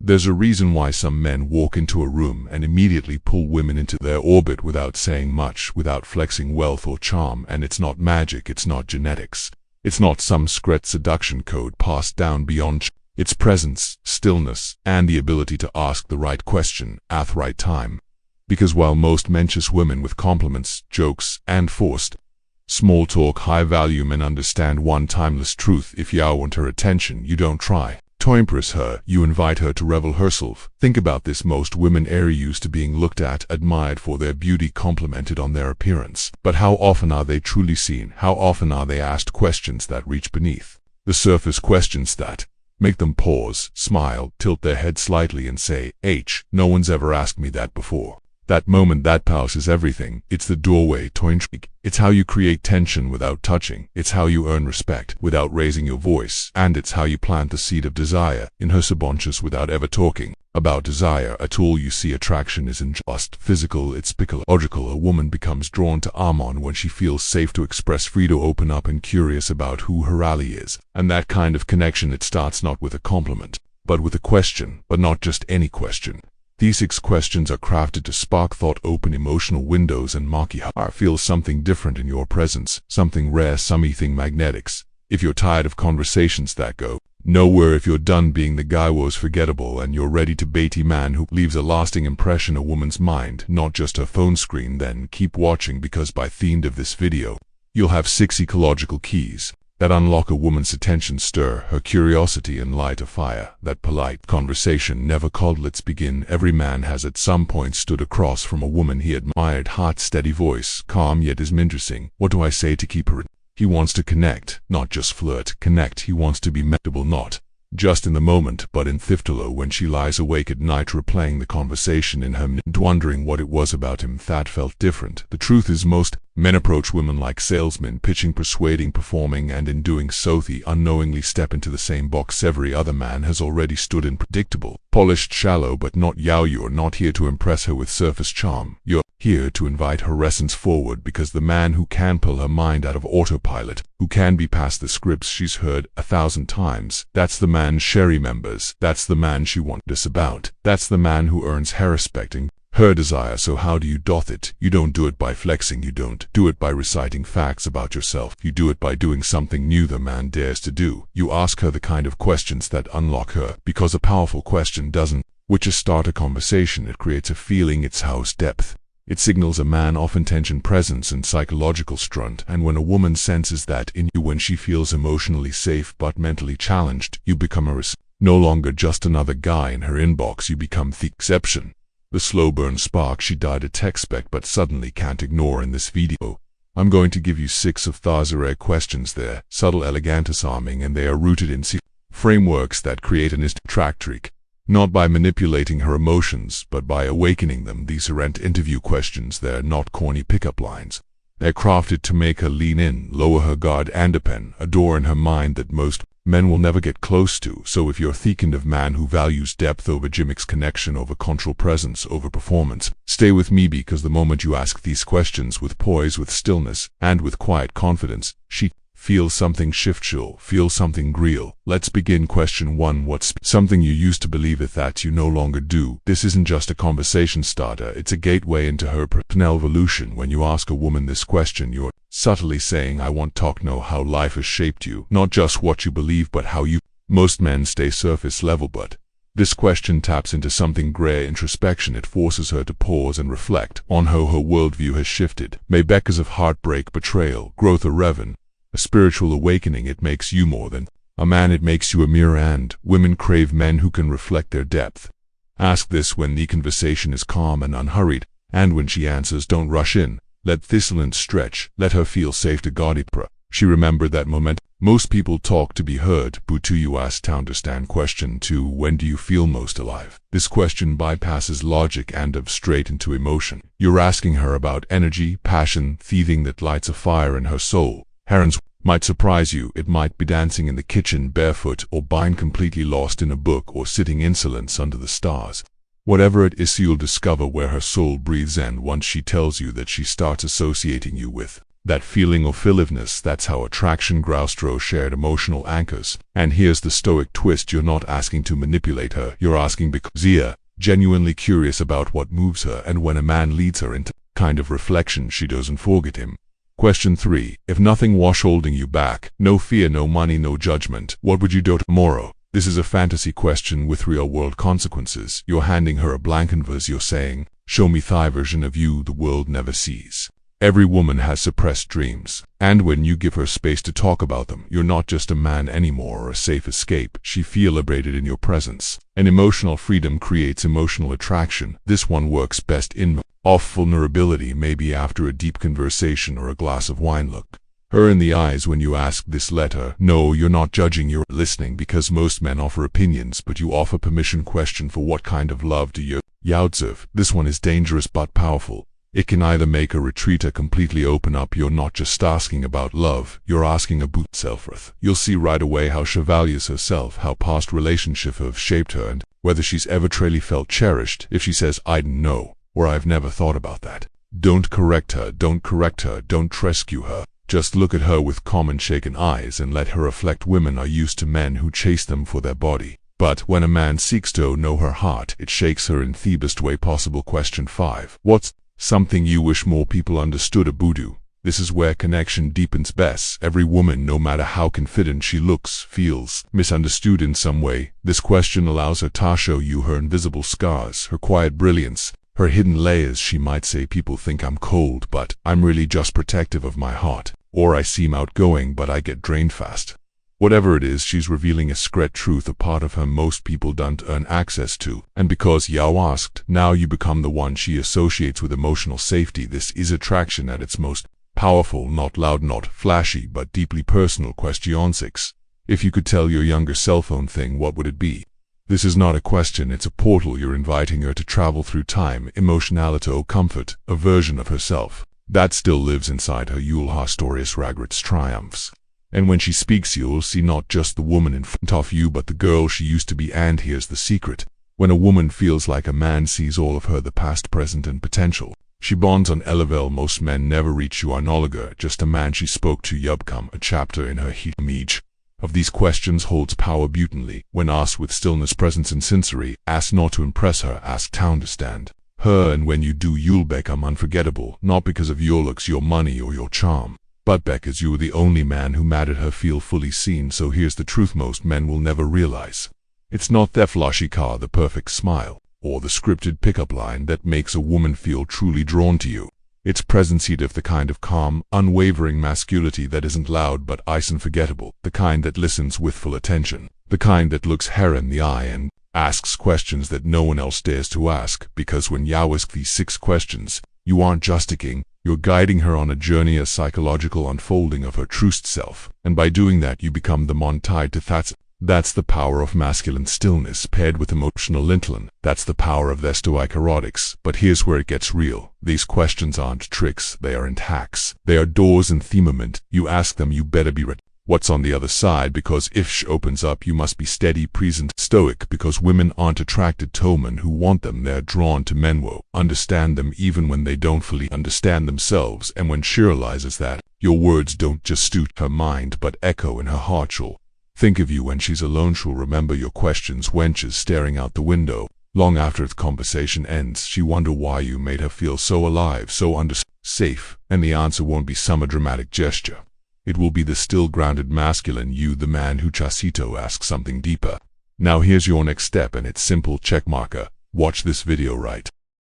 There's a reason why some men walk into a room and immediately pull women into their orbit without saying much, without flexing wealth or charm, and it's not magic, it's not genetics. It's not some secret seduction code passed down beyond. It's presence, stillness, and the ability to ask the right question at the right time. Because while most men chase women with compliments, jokes, and forced small talk, high-value men understand one timeless truth: if you want her attention, you don't try to impress her, you invite her to reveal herself. Think about this: most women are used to being looked at, admired for their beauty, complimented on their appearance. But how often are they truly seen? How often are they asked questions that reach beneath the surface, questions that make them pause, smile, tilt their head slightly and say, no one's ever asked me that before. That moment, that pause is everything. It's the doorway to intrigue. It's how you create tension without touching. It's how you earn respect without raising your voice. And it's how you plant the seed of desire in her subconscious without ever talking about desire at all. You see, attraction isn't just physical, it's psychological. A woman becomes drawn to Amon when she feels safe to express, free to open up, and curious about who her ally is. And that kind of connection, it starts not with a compliment, but with a question. But not just any question. These 6 questions are crafted to spark thought, open emotional windows, and make you feel something different in your presence, something rare, something magnetics. If you're tired of conversations that go nowhere, if you're done being the guy who's forgettable, and you're ready to be a man who leaves a lasting impression on a woman's mind, not just her phone screen, then keep watching, because by the end of this video, you'll have 6 ecological keys that unlock a woman's attention, stir her curiosity, and light a fire that polite conversation never called. Let's begin. Every man has at some point stood across from a woman he admired. Hot, steady voice, calm yet is interesting. What do I say to keep her? He wants to connect, not just flirt. Connect. He wants to be memorable, not just in the moment, but in Thiftalo, when she lies awake at night replaying the conversation in her mind, wondering what it was about him that felt different. The truth is, most men approach women like salesmen, pitching, persuading, performing, and in doing so they unknowingly step into the same box every other man has already stood in: predictable, polished, shallow, but not yaw. You're not here to impress her with surface charm. You're here to invite her essence forward, because the man who can pull her mind out of autopilot, who can be past the scripts she's heard 1,000 times, that's the man she remembers. That's the man she wonders about. That's the man who earns her respect and her desire. So how do you doth it? You don't do it by flexing. You don't do it by reciting facts about yourself. You do it by doing something new the man dares to do. You ask her the kind of questions that unlock her, because a powerful question doesn't just start a conversation, it creates a feeling. It's house depth. It signals a man of intention, presence, and psychological strength. And when a woman senses that in you, when she feels emotionally safe but mentally challenged, you become no longer just another guy in her inbox. You become the exception. The slow burn spark she died a tech spec but suddenly can't ignore. In this video, I'm going to give you 6 of those rare questions. They're subtle, elegant, disarming, and they are rooted in frameworks that create an attract, not by manipulating her emotions, but by awakening them. These aren't interview questions. They're not corny pickup lines. They're crafted to make her lean in, lower her guard, and open a door in her mind that most men will never get close to. So if you're the kind of man who values depth over gimmicks, connection over control, presence over performance, stay with me, because the moment you ask these questions with poise, with stillness, and with quiet confidence, she feels something shift. She'll feel something real. Let's begin. Question 1. What's something you used to believe it that you no longer do? This isn't just a conversation starter, it's a gateway into her personal evolution. When you ask a woman this question, you're subtly saying, I want to know how life has shaped you, not just what you believe, but how you. Most men stay surface level, but this question taps into something gray: introspection. It forces her to pause and reflect on how her worldview has shifted. Maybe because of heartbreak, betrayal, growth, or a spiritual awakening. It makes you more than a man, it makes you a mirror, and women crave men who can reflect their depth. Ask this when the conversation is calm and unhurried, and when she answers, don't rush in. Let Thistleland stretch. Let her feel safe to guard it. She remember that moment. Most people talk to be heard, but to you ask to understand. Question 2. When do you feel most alive? This question bypasses logic and dives straight into emotion. You're asking her about energy, passion, the thing that lights a fire in her soul. Herons might surprise you. It might be dancing in the kitchen barefoot, or being completely lost in a book, or sitting in silence under the stars. Whatever it is, you'll discover where her soul breathes, and once she tells you that, she starts associating you with That feeling of aliveness, that's how attraction grows through shared emotional anchors. And here's the stoic twist, you're not asking to manipulate her, you're asking because you're genuinely curious about what moves her, and when a man leads her into kind of reflection, she doesn't forget him. Question 3. If nothing was holding you back, no fear, no money, no judgment, what would you do tomorrow? This is a fantasy question with real-world consequences. You're handing her a blank canvas, you're saying, show me the version of you the world never sees. Every woman has suppressed dreams, and when you give her space to talk about them, you're not just a man anymore or a safe escape. She feels liberated in your presence. And emotional freedom creates emotional attraction. This one works best in off vulnerability, maybe after a deep conversation or a glass of wine. Look her in the eyes when you ask this, let her know you're not judging, you're listening, because most men offer opinions, but you offer permission. Question 4. What kind of love do you observe? This one is dangerous but powerful. It can either make a retreat or completely open up. You're not just asking about love, you're asking about self-worth. You'll see right away how she values herself, how past relationships have shaped her, and whether she's ever truly felt cherished. If she says, I don't know, or I've never thought about that, don't correct her, don't rescue her. Just look at her with calm and shaken eyes and let her reflect. Women are used to men who chase them for their body. But when a man seeks to know her heart, it shakes her in the best way possible. Question 5. What's something you wish more people understood about you? This is where connection deepens best. Every woman, no matter how confident she looks, feels misunderstood in some way. This question allows her to show you her invisible scars, her quiet brilliance, her hidden layers. She might say, people think I'm cold, but I'm really just protective of my heart. Or I seem outgoing, but I get drained fast. Whatever it is, she's revealing a secret truth, a part of her most people don't earn access to. And because you asked, now you become the one she associates with emotional safety. This is attraction at its most powerful, not loud, not flashy, but deeply personal. Question 6. If you could tell your younger self one thing, what would it be? This is not a question, it's a portal. You're inviting her to travel through time, emotionality, or comfort, a version of herself that still lives inside her. You'll hear stories, regrets, triumphs. And when she speaks, you'll see not just the woman in front of you, but the girl she used to be. And here's the secret. When a woman feels like a man sees all of her, the past, present, and potential, she bonds on a level most men never reach. You are no longer just a man she spoke to, you become a chapter in her heat. Each of these questions holds power beautifully. When asked with stillness, presence, and sincerity, ask not to impress her, ask to understand her. And when you do, you'll become unforgettable, not because of your looks, your money, or your charm, but because you were the only man who made her feel fully seen. So here's the truth most men will never realize. It's not the flashy car, the perfect smile, or the scripted pickup line that makes a woman feel truly drawn to you. It's presence, of the kind of calm, unwavering masculinity that isn't loud but ice unforgettable, the kind that listens with full attention, the kind that looks her in the eye and asks questions that no one else dares to ask. Because when you ask these 6 questions, you aren't just asking, you're guiding her on a journey, a psychological unfolding of her true self. And by doing that, you become the man tied to that's the power of masculine stillness paired with emotional intellect. That's the power of their stoic erotics. But here's where it gets real. These questions aren't tricks, they aren't hacks. They are doors and themament. You ask them, you better be ready. What's on the other side? Because if she opens up, you must be steady, present, stoic. Because women aren't attracted to men who want them, they're drawn to men who understand them even when they don't fully understand themselves. And when she realizes that, your words don't just suit her mind but echo in her heart. She'll think of you when she's alone. She'll remember your questions when she's staring out the window. Long after the conversation ends, she wonder why you made her feel so alive, so safe. And the answer won't be some dramatic gesture. It will be the still, grounded masculine you, the man who chasito asks something deeper. Now here's your next step, and it's simple. Check marker. Watch this video right